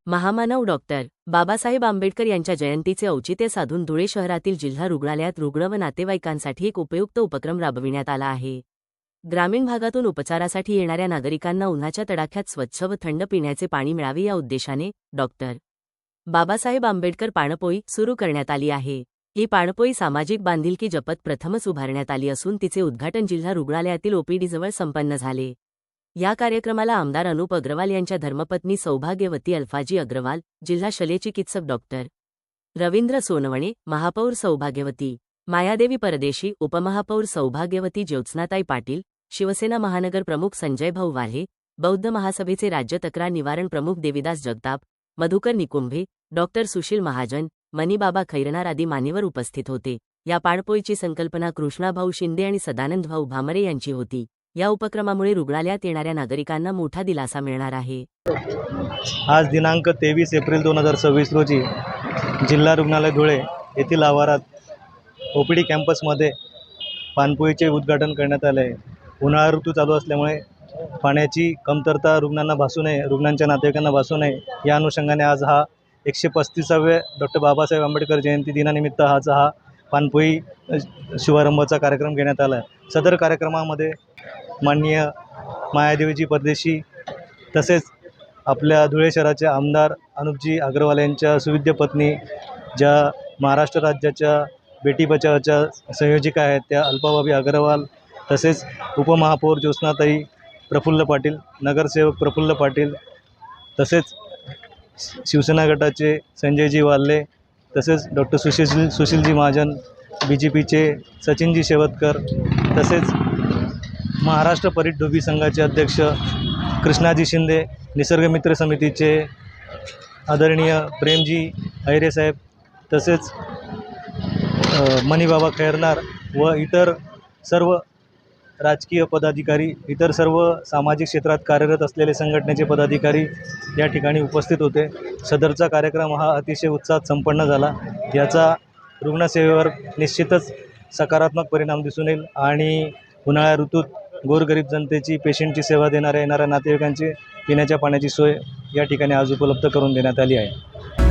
महामानव डॉक्टर बाबासाहेब आंबेडकर यांच्या जयंतीचे औचित्य साधून धुळे शहरातील जिल्हा रुग्णालयात रुग्ण व नातेवाईकांसाठी एक उपयुक्त उपक्रम राबविण्यात आला आहे। ग्रामीण भागातून उपचारासाठी येणाऱ्या नागरिकांना उन्हाच्या तडाख्यात स्वच्छ व थंड पिण्याचे पाणी मिळावे या उद्देशाने डॉक्टर बाबासाहेब आंबेडकर पाणपोई सुरू करण्यात आली आहे। ही पाणपोई सामाजिक बांधिलकी जपत प्रथमच उभारण्यात आली असून तिचे उद्घाटन जिल्हा रुग्णालयातील ओपीडीजवळ संपन्न झाले। या कार्यक्रमाला आमदार अनुप अग्रवाल यांच्या धर्मपत्नी सौभाग्यवती अल्फाजी अग्रवाल, जिल्हा शल्यचिकित्सक डॉक्टर रवींद्र सोनवणे, महापौर सौभाग्यवती मायादेवी परदेशी, उपमहापौर सौभाग्यवती ज्योत्स्नाताई पाटील, शिवसेना महानगर प्रमुख संजय भाऊ वाल्हे, बौद्ध महासभेचे राज्य तक्रार निवारण प्रमुख देविदास जगताप, मधुकर निकुंभे, डॉक्टर सुशील महाजन, मनीबाबा खैरनार आदी मान्यवर उपस्थित होते। या पाणपोईची संकल्पना कृष्णाभाऊ शिंदे आणि सदानंद भाऊ भामरे यांची होती। या उपक्रमामुळे रुग्णालयात येणाऱ्या नागरिकांना मोठा दिलासा मिळणार आहे। आज दिनांक 23 एप्रिल 2026 रोजी जिल्हा रुग्णालय धुळे येथील आवारात ओपीडी कॅम्पसमध्ये पाणपोईचे उद्घाटन करण्यात आले आहे। उन्हाळा ऋतू चालू असल्यामुळे पाण्याची कमतरता रुग्णांना भासू नये, रुग्णांच्या नातेवाईकांना भासू नये या अनुषंगाने आज हा 135व्या डॉक्टर बाबासाहेब आंबेडकर जयंती दिनानिमित्त हा पाणपोई शुभारंभाचा कार्यक्रम घेण्यात आला आहे। सदर कार्यक्रमामध्ये माननीय मायादेवीजी परदेशी तसेच आपल्या धुळे शहराचे आमदार अनुपजी अग्रवाल यांच्या सुविद्य पत्नी, ज्या महाराष्ट्र राज्याच्या बेटी बचावच्या संयोजिका आहेत त्या अल्पाबाबी अग्रवाल, तसेच उपमहापौर ज्योत्स्नाताई प्रफुल्ल पाटील, नगरसेवक प्रफुल्ल पाटील, तसेच शिवसेना गटाचे संजयजी वाल्हे, तसेच डॉक्टर सुशीलजी महाजन, BJPचे सचिनजी शेवतकर, तसेच महाराष्ट्र परिढोबी संघाचे अध्यक्ष कृष्णाजी शिंदे, निसर्गमित्र समितीचे आदरणीय प्रेमजी हैरेसाहेब, तसेच मनीबाबा खैरनार व इतर सर्व राजकीय पदाधिकारी, इतर सर्व सामाजिक क्षेत्रात कार्यरत असलेले संघटनेचे पदाधिकारी या ठिकाणी उपस्थित होते। सदरचा कार्यक्रम हा अतिशय उत्साहात संपन्न झाला। याचा रुग्णसेवेवर निश्चितच सकारात्मक परिणाम दिसून येईल आणि उन्हाळ्या ऋतूत गोरगरीब जनतेची, पेशंटची सेवा देणाऱ्या येणाऱ्या नातेवाईकांची पिण्याच्या पाण्याची सोय या ठिकाणी आज उपलब्ध करून देण्यात आली आहे।